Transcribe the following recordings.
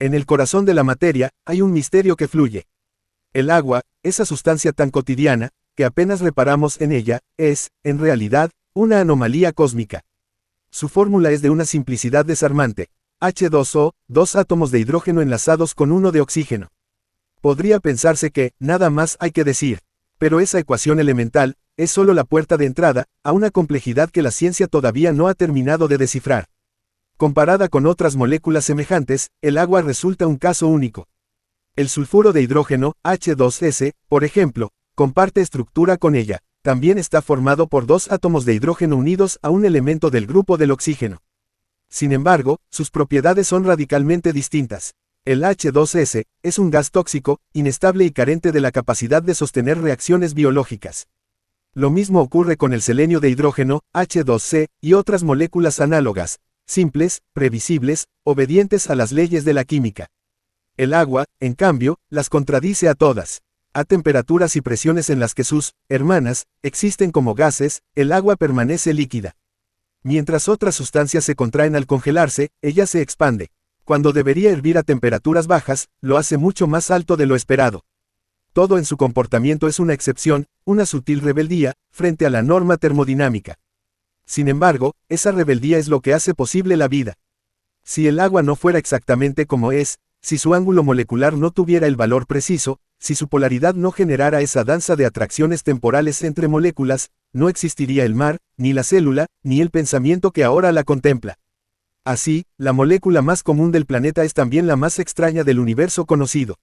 En el corazón de la materia, hay un misterio que fluye. El agua, esa sustancia tan cotidiana, que apenas reparamos en ella, es, en realidad, una anomalía cósmica. Su fórmula es de una simplicidad desarmante. H2O, dos átomos de hidrógeno enlazados con uno de oxígeno. Podría pensarse que, nada más hay que decir. Pero esa ecuación elemental, es solo la puerta de entrada, a una complejidad que la ciencia todavía no ha terminado de descifrar. Comparada con otras moléculas semejantes, el agua resulta un caso único. El sulfuro de hidrógeno, H2S, por ejemplo, comparte estructura con ella. También está formado por dos átomos de hidrógeno unidos a un elemento del grupo del oxígeno. Sin embargo, sus propiedades son radicalmente distintas. El H2S es un gas tóxico, inestable y carente de la capacidad de sostener reacciones biológicas. Lo mismo ocurre con el selenio de hidrógeno, H2C, y otras moléculas análogas, simples, previsibles, obedientes a las leyes de la química. El agua, en cambio, las contradice a todas. A temperaturas y presiones en las que sus hermanas existen como gases, el agua permanece líquida. Mientras otras sustancias se contraen al congelarse, ella se expande. Cuando debería hervir a temperaturas bajas, lo hace mucho más alto de lo esperado. Todo en su comportamiento es una excepción, una sutil rebeldía, frente a la norma termodinámica. Sin embargo, esa rebeldía es lo que hace posible la vida. Si el agua no fuera exactamente como es, si su ángulo molecular no tuviera el valor preciso, si su polaridad no generara esa danza de atracciones temporales entre moléculas, no existiría el mar, ni la célula, ni el pensamiento que ahora la contempla. Así, la molécula más común del planeta es también la más extraña del universo conocido.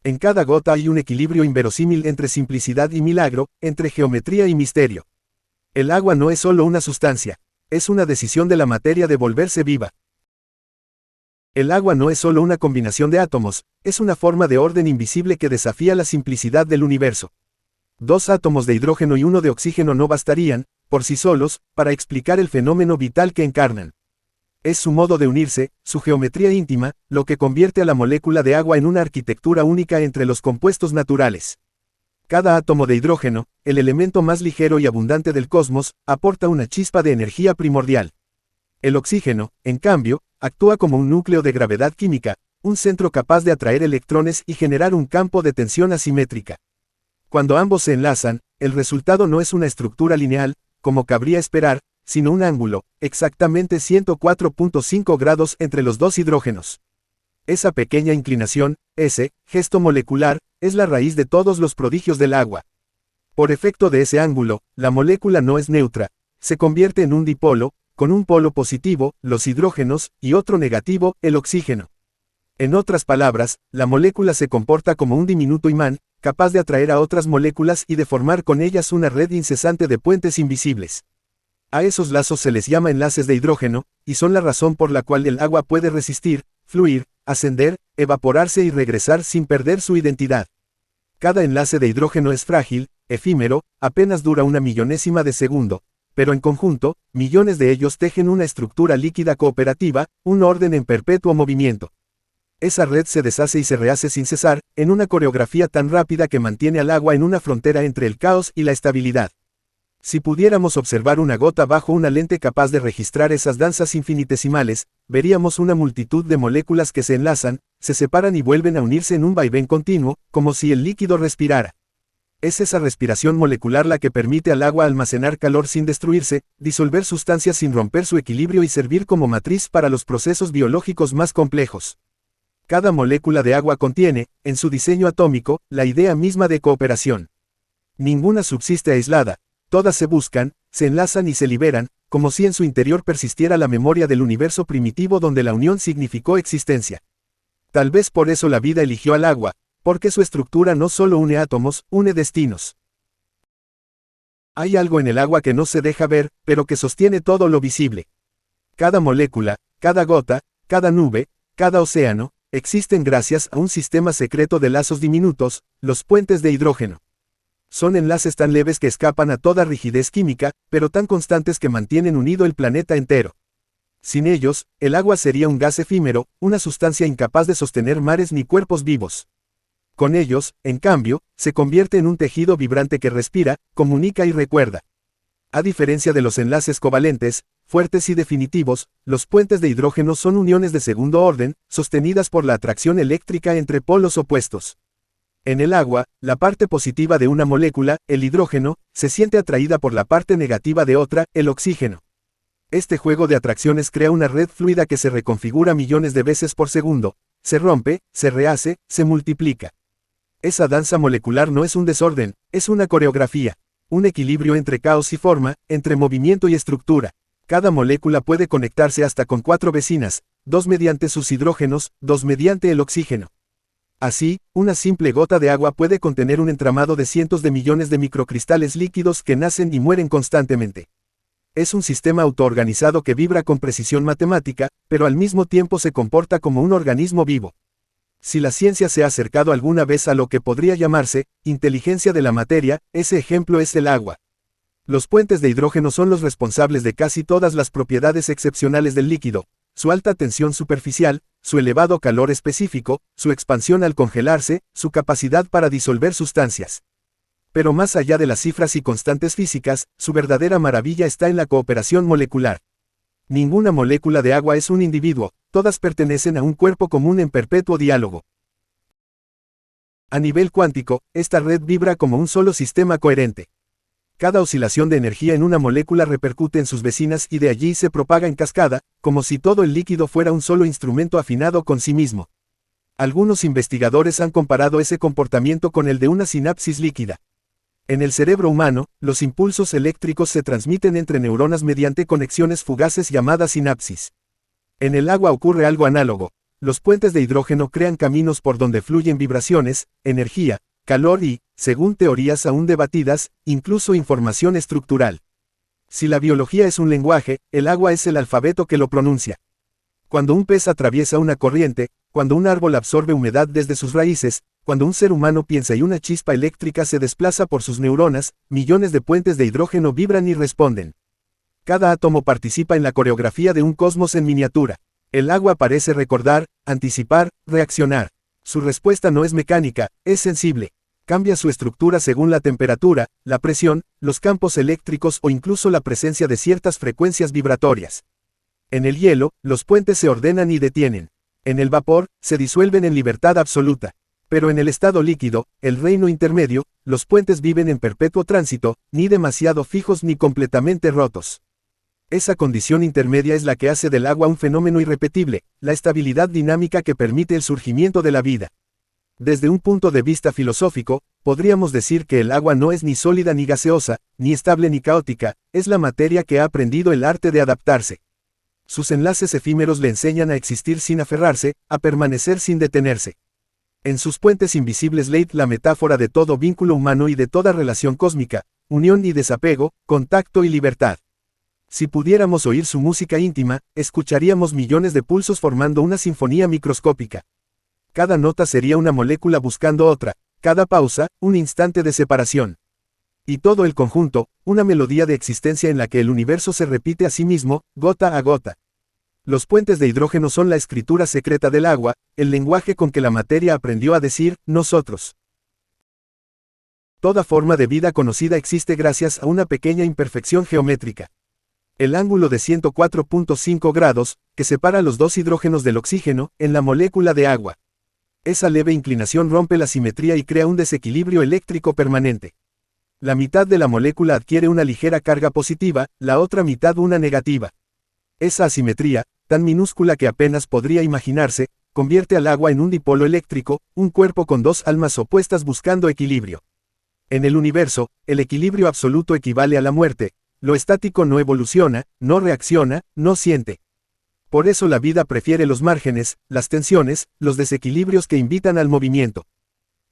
En cada gota hay un equilibrio inverosímil entre simplicidad y milagro, entre geometría y misterio. El agua no es solo una sustancia, es una decisión de la materia de volverse viva. El agua no es solo una combinación de átomos, es una forma de orden invisible que desafía la simplicidad del universo. Dos átomos de hidrógeno y uno de oxígeno no bastarían, por sí solos, para explicar el fenómeno vital que encarnan. Es su modo de unirse, su geometría íntima, lo que convierte a la molécula de agua en una arquitectura única entre los compuestos naturales. Cada átomo de hidrógeno, el elemento más ligero y abundante del cosmos, aporta una chispa de energía primordial. El oxígeno, en cambio, actúa como un núcleo de gravedad química, un centro capaz de atraer electrones y generar un campo de tensión asimétrica. Cuando ambos se enlazan, el resultado no es una estructura lineal, como cabría esperar, sino un ángulo, exactamente 104.5 grados entre los dos hidrógenos. Esa pequeña inclinación, ese gesto molecular, es la raíz de todos los prodigios del agua. Por efecto de ese ángulo, la molécula no es neutra, se convierte en un dipolo, con un polo positivo, los hidrógenos, y otro negativo, el oxígeno. En otras palabras, la molécula se comporta como un diminuto imán, capaz de atraer a otras moléculas y de formar con ellas una red incesante de puentes invisibles. A esos lazos se les llama enlaces de hidrógeno, y son la razón por la cual el agua puede resistir, fluir, ascender, evaporarse y regresar sin perder su identidad. Cada enlace de hidrógeno es frágil, efímero, apenas dura una millonésima de segundo, pero en conjunto, millones de ellos tejen una estructura líquida cooperativa, un orden en perpetuo movimiento. Esa red se deshace y se rehace sin cesar, en una coreografía tan rápida que mantiene al agua en una frontera entre el caos y la estabilidad. Si pudiéramos observar una gota bajo una lente capaz de registrar esas danzas infinitesimales, veríamos una multitud de moléculas que se enlazan, se separan y vuelven a unirse en un vaivén continuo, como si el líquido respirara. Es esa respiración molecular la que permite al agua almacenar calor sin destruirse, disolver sustancias sin romper su equilibrio y servir como matriz para los procesos biológicos más complejos. Cada molécula de agua contiene, en su diseño atómico, la idea misma de cooperación. Ninguna subsiste aislada. Todas se buscan, se enlazan y se liberan, como si en su interior persistiera la memoria del universo primitivo donde la unión significó existencia. Tal vez por eso la vida eligió al agua, porque su estructura no solo une átomos, une destinos. Hay algo en el agua que no se deja ver, pero que sostiene todo lo visible. Cada molécula, cada gota, cada nube, cada océano, existen gracias a un sistema secreto de lazos diminutos, los puentes de hidrógeno. Son enlaces tan leves que escapan a toda rigidez química, pero tan constantes que mantienen unido el planeta entero. Sin ellos, el agua sería un gas efímero, una sustancia incapaz de sostener mares ni cuerpos vivos. Con ellos, en cambio, se convierte en un tejido vibrante que respira, comunica y recuerda. A diferencia de los enlaces covalentes, fuertes y definitivos, los puentes de hidrógeno son uniones de segundo orden, sostenidas por la atracción eléctrica entre polos opuestos. En el agua, la parte positiva de una molécula, el hidrógeno, se siente atraída por la parte negativa de otra, el oxígeno. Este juego de atracciones crea una red fluida que se reconfigura millones de veces por segundo, se rompe, se rehace, se multiplica. Esa danza molecular no es un desorden, es una coreografía, un equilibrio entre caos y forma, entre movimiento y estructura. Cada molécula puede conectarse hasta con 4 vecinas, 2 mediante sus hidrógenos, 2 mediante el oxígeno. Así, una simple gota de agua puede contener un entramado de cientos de millones de microcristales líquidos que nacen y mueren constantemente. Es un sistema autoorganizado que vibra con precisión matemática, pero al mismo tiempo se comporta como un organismo vivo. Si la ciencia se ha acercado alguna vez a lo que podría llamarse inteligencia de la materia, ese ejemplo es el agua. Los puentes de hidrógeno son los responsables de casi todas las propiedades excepcionales del líquido: su alta tensión superficial, su elevado calor específico, su expansión al congelarse, su capacidad para disolver sustancias. Pero más allá de las cifras y constantes físicas, su verdadera maravilla está en la cooperación molecular. Ninguna molécula de agua es un individuo, todas pertenecen a un cuerpo común en perpetuo diálogo. A nivel cuántico, esta red vibra como un solo sistema coherente. Cada oscilación de energía en una molécula repercute en sus vecinas y de allí se propaga en cascada, como si todo el líquido fuera un solo instrumento afinado con sí mismo. Algunos investigadores han comparado ese comportamiento con el de una sinapsis líquida. En el cerebro humano, los impulsos eléctricos se transmiten entre neuronas mediante conexiones fugaces llamadas sinapsis. En el agua ocurre algo análogo. Los puentes de hidrógeno crean caminos por donde fluyen vibraciones, energía, calor y, según teorías aún debatidas, incluso información estructural. Si la biología es un lenguaje, el agua es el alfabeto que lo pronuncia. Cuando un pez atraviesa una corriente, cuando un árbol absorbe humedad desde sus raíces, cuando un ser humano piensa y una chispa eléctrica se desplaza por sus neuronas, millones de puentes de hidrógeno vibran y responden. Cada átomo participa en la coreografía de un cosmos en miniatura. El agua parece recordar, anticipar, reaccionar. Su respuesta no es mecánica, es sensible. Cambia su estructura según la temperatura, la presión, los campos eléctricos o incluso la presencia de ciertas frecuencias vibratorias. En el hielo, los puentes se ordenan y detienen. En el vapor, se disuelven en libertad absoluta. Pero en el estado líquido, el reino intermedio, los puentes viven en perpetuo tránsito, ni demasiado fijos ni completamente rotos. Esa condición intermedia es la que hace del agua un fenómeno irrepetible, la estabilidad dinámica que permite el surgimiento de la vida. Desde un punto de vista filosófico, podríamos decir que el agua no es ni sólida ni gaseosa, ni estable ni caótica, es la materia que ha aprendido el arte de adaptarse. Sus enlaces efímeros le enseñan a existir sin aferrarse, a permanecer sin detenerse. En sus puentes invisibles late la metáfora de todo vínculo humano y de toda relación cósmica, unión y desapego, contacto y libertad. Si pudiéramos oír su música íntima, escucharíamos millones de pulsos formando una sinfonía microscópica. Cada nota sería una molécula buscando otra, cada pausa, un instante de separación. Y todo el conjunto, una melodía de existencia en la que el universo se repite a sí mismo, gota a gota. Los puentes de hidrógeno son la escritura secreta del agua, el lenguaje con que la materia aprendió a decir, nosotros. Toda forma de vida conocida existe gracias a una pequeña imperfección geométrica. El ángulo de 104.5 grados, que separa los dos hidrógenos del oxígeno, en la molécula de agua. Esa leve inclinación rompe la simetría y crea un desequilibrio eléctrico permanente. La mitad de la molécula adquiere una ligera carga positiva, la otra mitad una negativa. Esa asimetría, tan minúscula que apenas podría imaginarse, convierte al agua en un dipolo eléctrico, un cuerpo con dos almas opuestas buscando equilibrio. En el universo, el equilibrio absoluto equivale a la muerte. Lo estático no evoluciona, no reacciona, no siente. Por eso la vida prefiere los márgenes, las tensiones, los desequilibrios que invitan al movimiento.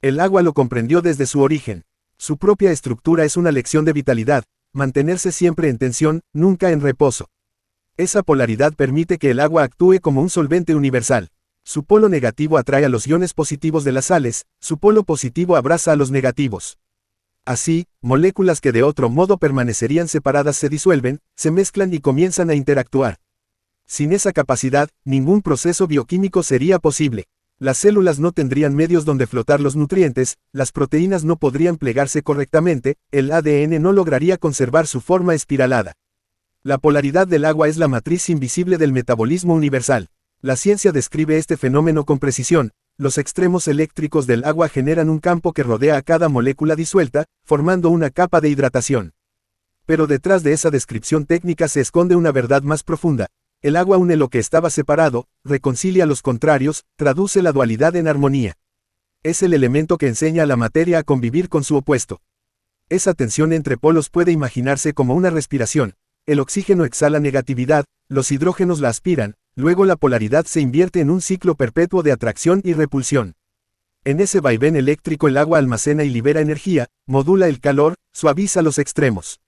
El agua lo comprendió desde su origen. Su propia estructura es una lección de vitalidad, mantenerse siempre en tensión, nunca en reposo. Esa polaridad permite que el agua actúe como un solvente universal. Su polo negativo atrae a los iones positivos de las sales, su polo positivo abraza a los negativos. Así, moléculas que de otro modo permanecerían separadas se disuelven, se mezclan y comienzan a interactuar. Sin esa capacidad, ningún proceso bioquímico sería posible. Las células no tendrían medios donde flotar los nutrientes, las proteínas no podrían plegarse correctamente, el ADN no lograría conservar su forma espiralada. La polaridad del agua es la matriz invisible del metabolismo universal. La ciencia describe este fenómeno con precisión. Los extremos eléctricos del agua generan un campo que rodea a cada molécula disuelta, formando una capa de hidratación. Pero detrás de esa descripción técnica se esconde una verdad más profunda. El agua une lo que estaba separado, reconcilia los contrarios, traduce la dualidad en armonía. Es el elemento que enseña a la materia a convivir con su opuesto. Esa tensión entre polos puede imaginarse como una respiración. El oxígeno exhala negatividad, los hidrógenos la aspiran, luego la polaridad se invierte en un ciclo perpetuo de atracción y repulsión. En ese vaivén eléctrico el agua almacena y libera energía, modula el calor, suaviza los extremos.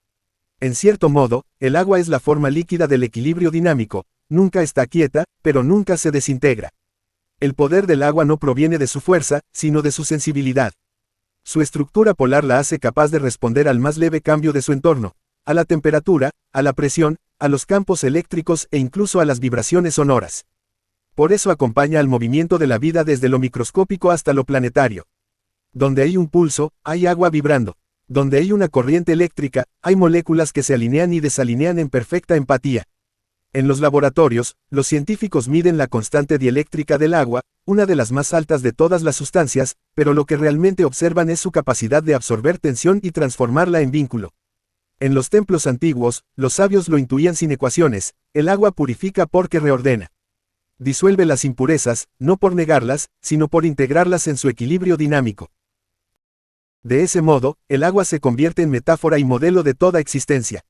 En cierto modo, el agua es la forma líquida del equilibrio dinámico, nunca está quieta, pero nunca se desintegra. El poder del agua no proviene de su fuerza, sino de su sensibilidad. Su estructura polar la hace capaz de responder al más leve cambio de su entorno, a la temperatura, a la presión, a los campos eléctricos e incluso a las vibraciones sonoras. Por eso acompaña al movimiento de la vida desde lo microscópico hasta lo planetario. Donde hay un pulso, hay agua vibrando. Donde hay una corriente eléctrica, hay moléculas que se alinean y desalinean en perfecta empatía. En los laboratorios, los científicos miden la constante dieléctrica del agua, una de las más altas de todas las sustancias, pero lo que realmente observan es su capacidad de absorber tensión y transformarla en vínculo. En los templos antiguos, los sabios lo intuían sin ecuaciones: el agua purifica porque reordena. Disuelve las impurezas, no por negarlas, sino por integrarlas en su equilibrio dinámico. De ese modo, el agua se convierte en metáfora y modelo de toda existencia.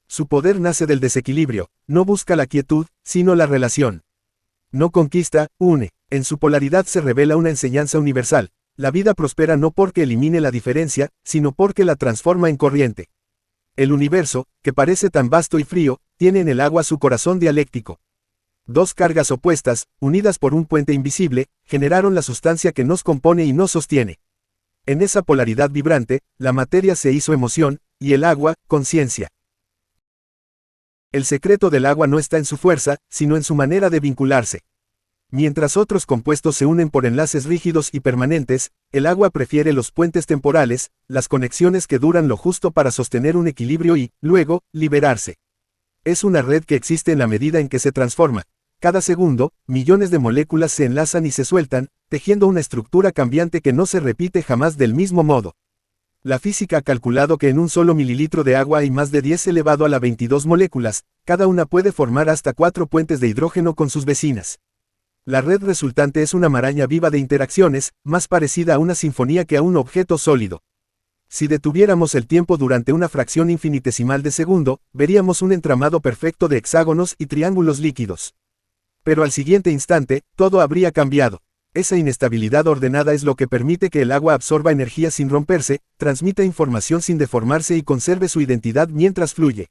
Su poder nace del desequilibrio, no busca la quietud, sino la relación. No conquista, une. En su polaridad se revela una enseñanza universal: la vida prospera no porque elimine la diferencia, sino porque la transforma en corriente. El universo, que parece tan vasto y frío, tiene en el agua su corazón dialéctico. Dos cargas opuestas, unidas por un puente invisible, generaron la sustancia que nos compone y nos sostiene. En esa polaridad vibrante, la materia se hizo emoción, y el agua, conciencia. El secreto del agua no está en su fuerza, sino en su manera de vincularse. Mientras otros compuestos se unen por enlaces rígidos y permanentes, el agua prefiere los puentes temporales, las conexiones que duran lo justo para sostener un equilibrio y, luego, liberarse. Es una red que existe en la medida en que se transforma. Cada segundo, millones de moléculas se enlazan y se sueltan, tejiendo una estructura cambiante que no se repite jamás del mismo modo. La física ha calculado que en un solo mililitro de agua hay más de 10 elevado a la 22 moléculas, cada una puede formar hasta 4 puentes de hidrógeno con sus vecinas. La red resultante es una maraña viva de interacciones, más parecida a una sinfonía que a un objeto sólido. Si detuviéramos el tiempo durante una fracción infinitesimal de segundo, veríamos un entramado perfecto de hexágonos y triángulos líquidos. Pero al siguiente instante, todo habría cambiado. Esa inestabilidad ordenada es lo que permite que el agua absorba energía sin romperse, transmita información sin deformarse y conserve su identidad mientras fluye.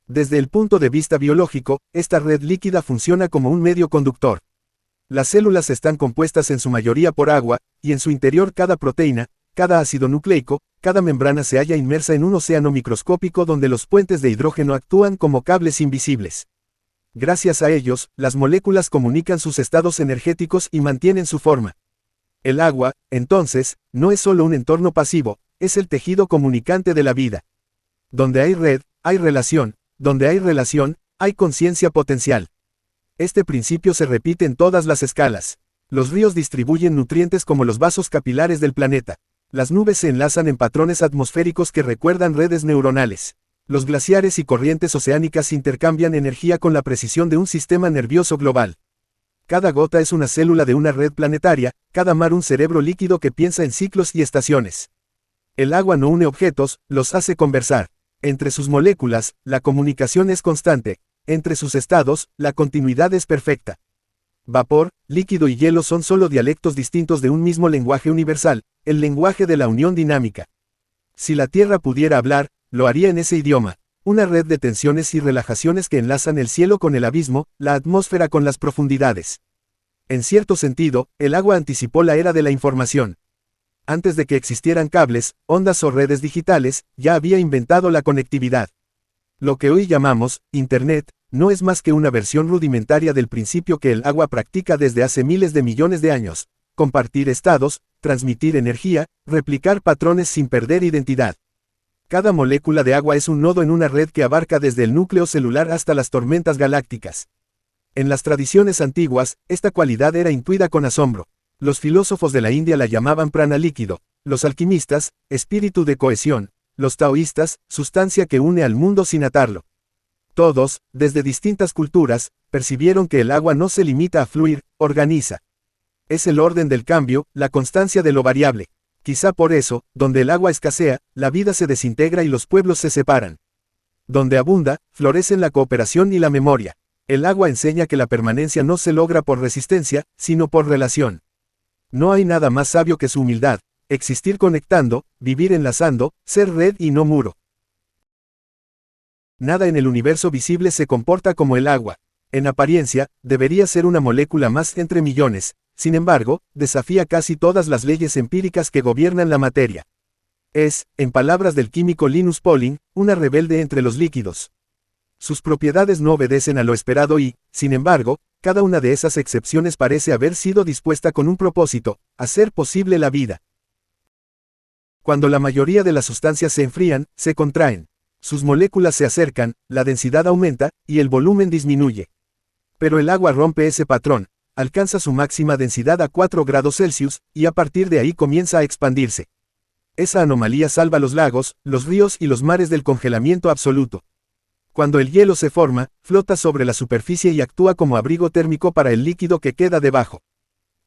Desde el punto de vista biológico, esta red líquida funciona como un medio conductor. Las células están compuestas en su mayoría por agua, y en su interior cada proteína, cada ácido nucleico, cada membrana se halla inmersa en un océano microscópico donde los puentes de hidrógeno actúan como cables invisibles. Gracias a ellos, las moléculas comunican sus estados energéticos y mantienen su forma. El agua, entonces, no es solo un entorno pasivo, es el tejido comunicante de la vida. Donde hay red, hay relación; donde hay relación, hay conciencia potencial. Este principio se repite en todas las escalas. Los ríos distribuyen nutrientes como los vasos capilares del planeta. Las nubes se enlazan en patrones atmosféricos que recuerdan redes neuronales. Los glaciares y corrientes oceánicas intercambian energía con la precisión de un sistema nervioso global. Cada gota es una célula de una red planetaria, cada mar un cerebro líquido que piensa en ciclos y estaciones. El agua no une objetos, los hace conversar. Entre sus moléculas, la comunicación es constante. Entre sus estados, la continuidad es perfecta. Vapor, líquido y hielo son solo dialectos distintos de un mismo lenguaje universal, el lenguaje de la unión dinámica. Si la Tierra pudiera hablar, lo haría en ese idioma, una red de tensiones y relajaciones que enlazan el cielo con el abismo, la atmósfera con las profundidades. En cierto sentido, el agua anticipó la era de la información. Antes de que existieran cables, ondas o redes digitales, ya había inventado la conectividad. Lo que hoy llamamos Internet, no es más que una versión rudimentaria del principio que el agua practica desde hace miles de millones de años: compartir estados, transmitir energía, replicar patrones sin perder identidad. Cada molécula de agua es un nodo en una red que abarca desde el núcleo celular hasta las tormentas galácticas. En las tradiciones antiguas, esta cualidad era intuida con asombro. Los filósofos de la India la llamaban prana líquido, los alquimistas, espíritu de cohesión, los taoístas, sustancia que une al mundo sin atarlo. Todos, desde distintas culturas, percibieron que el agua no se limita a fluir, organiza. Es el orden del cambio, la constancia de lo variable. Quizá por eso, donde el agua escasea, la vida se desintegra y los pueblos se separan. Donde abunda, florecen la cooperación y la memoria. El agua enseña que la permanencia no se logra por resistencia, sino por relación. No hay nada más sabio que su humildad, existir conectando, vivir enlazando, ser red y no muro. Nada en el universo visible se comporta como el agua. En apariencia, debería ser una molécula más entre millones, sin embargo, desafía casi todas las leyes empíricas que gobiernan la materia. Es, en palabras del químico Linus Pauling, una rebelde entre los líquidos. Sus propiedades no obedecen a lo esperado y, sin embargo, cada una de esas excepciones parece haber sido dispuesta con un propósito, hacer posible la vida. Cuando la mayoría de las sustancias se enfrían, se contraen. Sus moléculas se acercan, la densidad aumenta, y el volumen disminuye. Pero el agua rompe ese patrón, alcanza su máxima densidad a 4 grados Celsius, y a partir de ahí comienza a expandirse. Esa anomalía salva los lagos, los ríos y los mares del congelamiento absoluto. Cuando el hielo se forma, flota sobre la superficie y actúa como abrigo térmico para el líquido que queda debajo.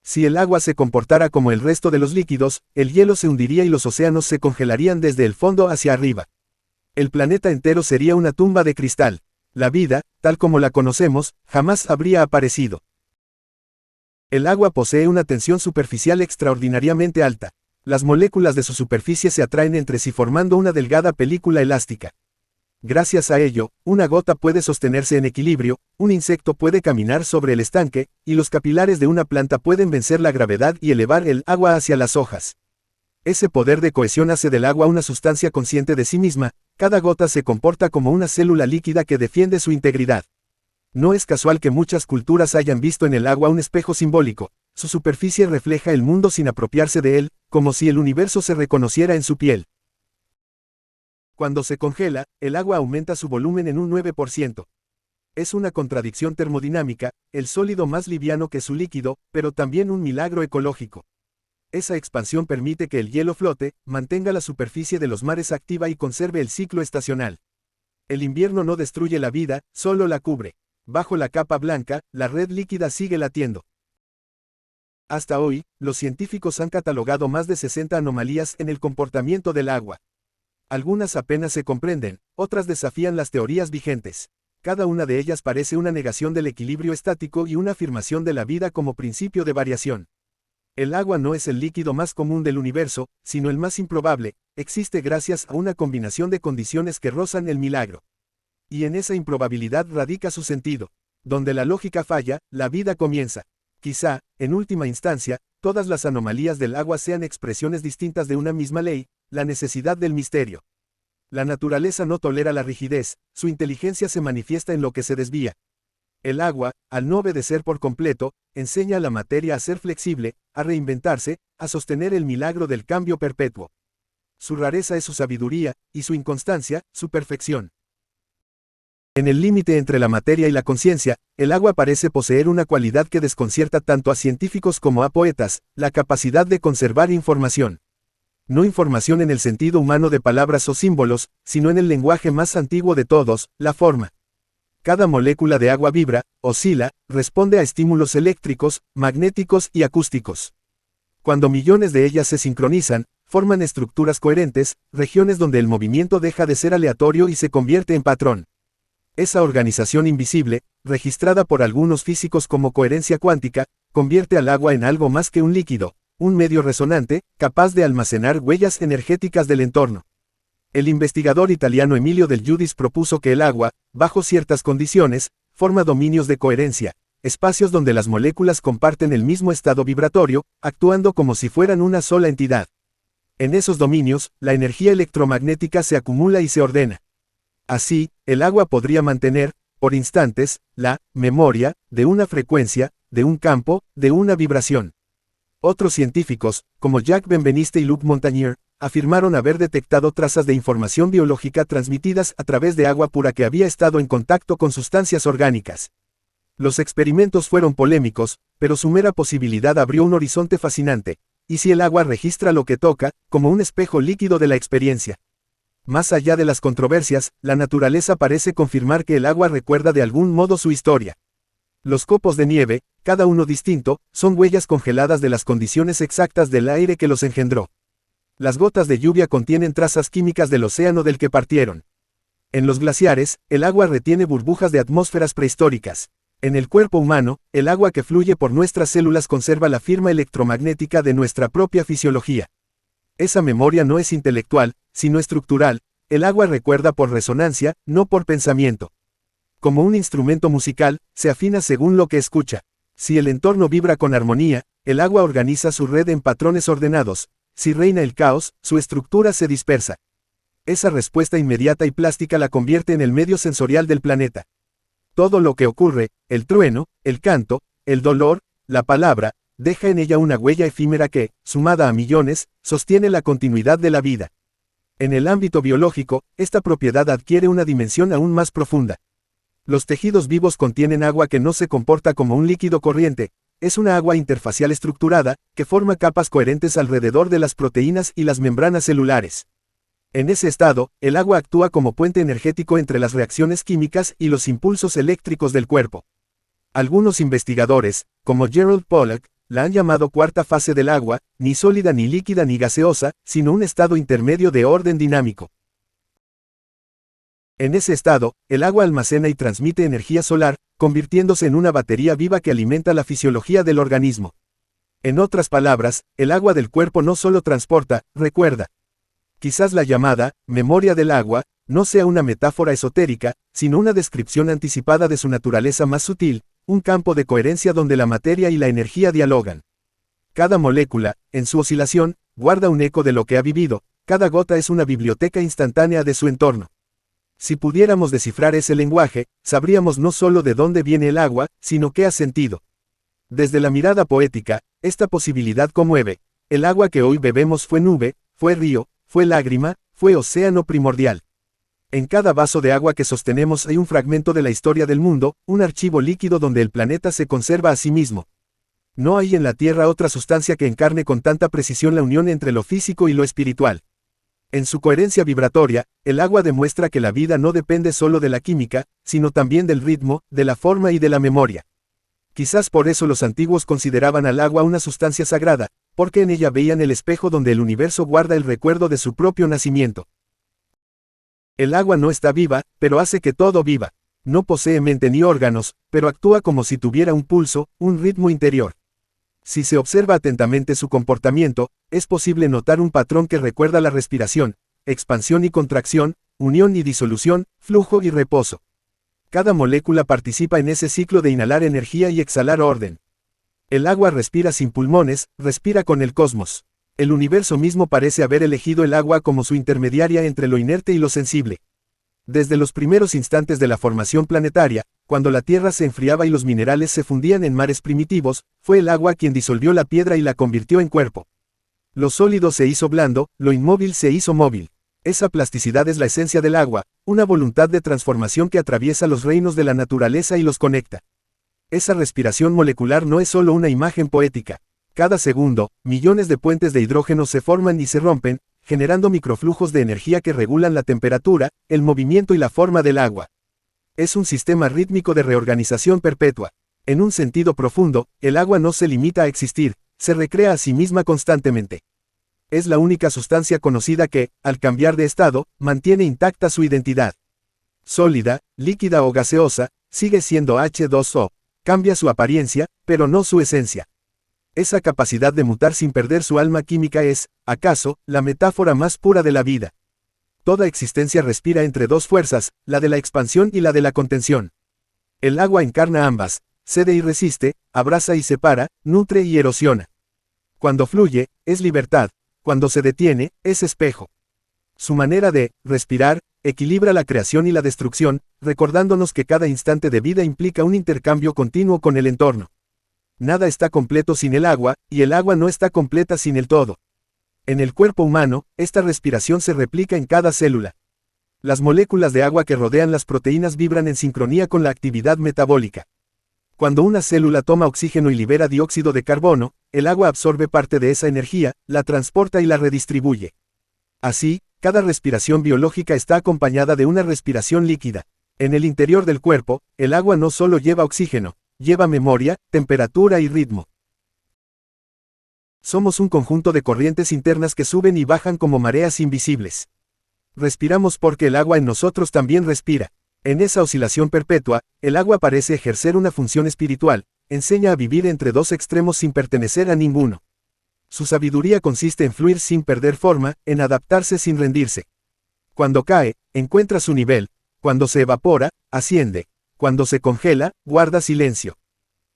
Si el agua se comportara como el resto de los líquidos, el hielo se hundiría y los océanos se congelarían desde el fondo hacia arriba. El planeta entero sería una tumba de cristal. La vida, tal como la conocemos, jamás habría aparecido. El agua posee una tensión superficial extraordinariamente alta. Las moléculas de su superficie se atraen entre sí formando una delgada película elástica. Gracias a ello, una gota puede sostenerse en equilibrio, un insecto puede caminar sobre el estanque, y los capilares de una planta pueden vencer la gravedad y elevar el agua hacia las hojas. Ese poder de cohesión hace del agua una sustancia consciente de sí misma, cada gota se comporta como una célula líquida que defiende su integridad. No es casual que muchas culturas hayan visto en el agua un espejo simbólico, su superficie refleja el mundo sin apropiarse de él, como si el universo se reconociera en su piel. Cuando se congela, el agua aumenta su volumen en un 9%. Es una contradicción termodinámica, el sólido más liviano que su líquido, pero también un milagro ecológico. Esa expansión permite que el hielo flote, mantenga la superficie de los mares activa y conserve el ciclo estacional. El invierno no destruye la vida, solo la cubre. Bajo la capa blanca, la red líquida sigue latiendo. Hasta hoy, los científicos han catalogado más de 60 anomalías en el comportamiento del agua. Algunas apenas se comprenden, otras desafían las teorías vigentes. Cada una de ellas parece una negación del equilibrio estático y una afirmación de la vida como principio de variación. El agua no es el líquido más común del universo, sino el más improbable, existe gracias a una combinación de condiciones que rozan el milagro. Y en esa improbabilidad radica su sentido. Donde la lógica falla, la vida comienza. Quizá, en última instancia, todas las anomalías del agua sean expresiones distintas de una misma ley, la necesidad del misterio. La naturaleza no tolera la rigidez, su inteligencia se manifiesta en lo que se desvía. El agua, al no obedecer por completo, enseña a la materia a ser flexible, a reinventarse, a sostener el milagro del cambio perpetuo. Su rareza es su sabiduría, y su inconstancia, su perfección. En el límite entre la materia y la conciencia, el agua parece poseer una cualidad que desconcierta tanto a científicos como a poetas, la capacidad de conservar información. No información en el sentido humano de palabras o símbolos, sino en el lenguaje más antiguo de todos, la forma. Cada molécula de agua vibra, oscila, responde a estímulos eléctricos, magnéticos y acústicos. Cuando millones de ellas se sincronizan, forman estructuras coherentes, regiones donde el movimiento deja de ser aleatorio y se convierte en patrón. Esa organización invisible, registrada por algunos físicos como coherencia cuántica, convierte al agua en algo más que un líquido, un medio resonante, capaz de almacenar huellas energéticas del entorno. El investigador italiano Emilio Del Giudice propuso que el agua, bajo ciertas condiciones, forma dominios de coherencia, espacios donde las moléculas comparten el mismo estado vibratorio, actuando como si fueran una sola entidad. En esos dominios, la energía electromagnética se acumula y se ordena. Así, el agua podría mantener, por instantes, la memoria de una frecuencia, de un campo, de una vibración. Otros científicos, como Jacques Benveniste y Luc Montagnier, afirmaron haber detectado trazas de información biológica transmitidas a través de agua pura que había estado en contacto con sustancias orgánicas. Los experimentos fueron polémicos, pero su mera posibilidad abrió un horizonte fascinante. ¿Y si el agua registra lo que toca, como un espejo líquido de la experiencia? Más allá de las controversias, la naturaleza parece confirmar que el agua recuerda de algún modo su historia. Los copos de nieve, cada uno distinto, son huellas congeladas de las condiciones exactas del aire que los engendró. Las gotas de lluvia contienen trazas químicas del océano del que partieron. En los glaciares, el agua retiene burbujas de atmósferas prehistóricas. En el cuerpo humano, el agua que fluye por nuestras células conserva la firma electromagnética de nuestra propia fisiología. Esa memoria no es intelectual, sino estructural. El agua recuerda por resonancia, no por pensamiento. Como un instrumento musical, se afina según lo que escucha. Si el entorno vibra con armonía, el agua organiza su red en patrones ordenados. Si reina el caos, su estructura se dispersa. Esa respuesta inmediata y plástica la convierte en el medio sensorial del planeta. Todo lo que ocurre, el trueno, el canto, el dolor, la palabra, deja en ella una huella efímera que, sumada a millones, sostiene la continuidad de la vida. En el ámbito biológico, esta propiedad adquiere una dimensión aún más profunda. Los tejidos vivos contienen agua que no se comporta como un líquido corriente, es una agua interfacial estructurada, que forma capas coherentes alrededor de las proteínas y las membranas celulares. En ese estado, el agua actúa como puente energético entre las reacciones químicas y los impulsos eléctricos del cuerpo. Algunos investigadores, como Gerald Pollack, la han llamado cuarta fase del agua, ni sólida ni líquida ni gaseosa, sino un estado intermedio de orden dinámico. En ese estado, el agua almacena y transmite energía solar, convirtiéndose en una batería viva que alimenta la fisiología del organismo. En otras palabras, el agua del cuerpo no solo transporta, recuerda. Quizás la llamada memoria del agua no sea una metáfora esotérica, sino una descripción anticipada de su naturaleza más sutil, un campo de coherencia donde la materia y la energía dialogan. Cada molécula, en su oscilación, guarda un eco de lo que ha vivido, cada gota es una biblioteca instantánea de su entorno. Si pudiéramos descifrar ese lenguaje, sabríamos no solo de dónde viene el agua, sino qué ha sentido. Desde la mirada poética, esta posibilidad conmueve. El agua que hoy bebemos fue nube, fue río, fue lágrima, fue océano primordial. En cada vaso de agua que sostenemos hay un fragmento de la historia del mundo, un archivo líquido donde el planeta se conserva a sí mismo. No hay en la Tierra otra sustancia que encarne con tanta precisión la unión entre lo físico y lo espiritual. En su coherencia vibratoria, el agua demuestra que la vida no depende solo de la química, sino también del ritmo, de la forma y de la memoria. Quizás por eso los antiguos consideraban al agua una sustancia sagrada, porque en ella veían el espejo donde el universo guarda el recuerdo de su propio nacimiento. El agua no está viva, pero hace que todo viva. No posee mente ni órganos, pero actúa como si tuviera un pulso, un ritmo interior. Si se observa atentamente su comportamiento, es posible notar un patrón que recuerda la respiración, expansión y contracción, unión y disolución, flujo y reposo. Cada molécula participa en ese ciclo de inhalar energía y exhalar orden. El agua respira sin pulmones, respira con el cosmos. El universo mismo parece haber elegido el agua como su intermediaria entre lo inerte y lo sensible. Desde los primeros instantes de la formación planetaria, cuando la Tierra se enfriaba y los minerales se fundían en mares primitivos, fue el agua quien disolvió la piedra y la convirtió en cuerpo. Lo sólido se hizo blando, lo inmóvil se hizo móvil. Esa plasticidad es la esencia del agua, una voluntad de transformación que atraviesa los reinos de la naturaleza y los conecta. Esa respiración molecular no es solo una imagen poética. Cada segundo, millones de puentes de hidrógeno se forman y se rompen, generando microflujos de energía que regulan la temperatura, el movimiento y la forma del agua. Es un sistema rítmico de reorganización perpetua. En un sentido profundo, el agua no se limita a existir, se recrea a sí misma constantemente. Es la única sustancia conocida que, al cambiar de estado, mantiene intacta su identidad. Sólida, líquida o gaseosa, sigue siendo H2O. Cambia su apariencia, pero no su esencia. Esa capacidad de mutar sin perder su alma química es, acaso, la metáfora más pura de la vida. Toda existencia respira entre dos fuerzas, la de la expansión y la de la contención. El agua encarna ambas, cede y resiste, abraza y separa, nutre y erosiona. Cuando fluye, es libertad, cuando se detiene, es espejo. Su manera de respirar equilibra la creación y la destrucción, recordándonos que cada instante de vida implica un intercambio continuo con el entorno. Nada está completo sin el agua, y el agua no está completa sin el todo. En el cuerpo humano, esta respiración se replica en cada célula. Las moléculas de agua que rodean las proteínas vibran en sincronía con la actividad metabólica. Cuando una célula toma oxígeno y libera dióxido de carbono, el agua absorbe parte de esa energía, la transporta y la redistribuye. Así, cada respiración biológica está acompañada de una respiración líquida. En el interior del cuerpo, el agua no solo lleva oxígeno, lleva memoria, temperatura y ritmo. Somos un conjunto de corrientes internas que suben y bajan como mareas invisibles. Respiramos porque el agua en nosotros también respira. En esa oscilación perpetua, el agua parece ejercer una función espiritual, enseña a vivir entre dos extremos sin pertenecer a ninguno. Su sabiduría consiste en fluir sin perder forma, en adaptarse sin rendirse. Cuando cae, encuentra su nivel; cuando se evapora, asciende; cuando se congela, guarda silencio.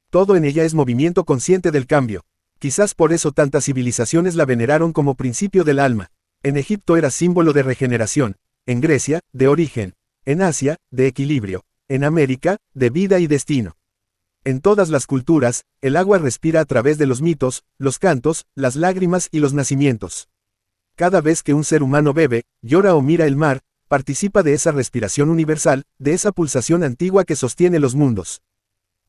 Todo en ella es movimiento consciente del cambio. Quizás por eso tantas civilizaciones la veneraron como principio del alma. En Egipto era símbolo de regeneración, en Grecia, de origen, en Asia, de equilibrio, en América, de vida y destino. En todas las culturas, el agua respira a través de los mitos, los cantos, las lágrimas y los nacimientos. Cada vez que un ser humano bebe, llora o mira el mar, participa de esa respiración universal, de esa pulsación antigua que sostiene los mundos.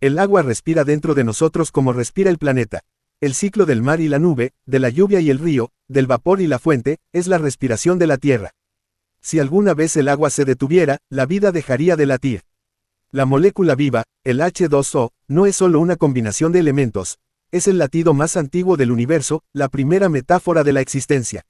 El agua respira dentro de nosotros como respira el planeta. El ciclo del mar y la nube, de la lluvia y el río, del vapor y la fuente, es la respiración de la tierra. Si alguna vez el agua se detuviera, la vida dejaría de latir. La molécula viva, el H2O, no es solo una combinación de elementos, es el latido más antiguo del universo, la primera metáfora de la existencia.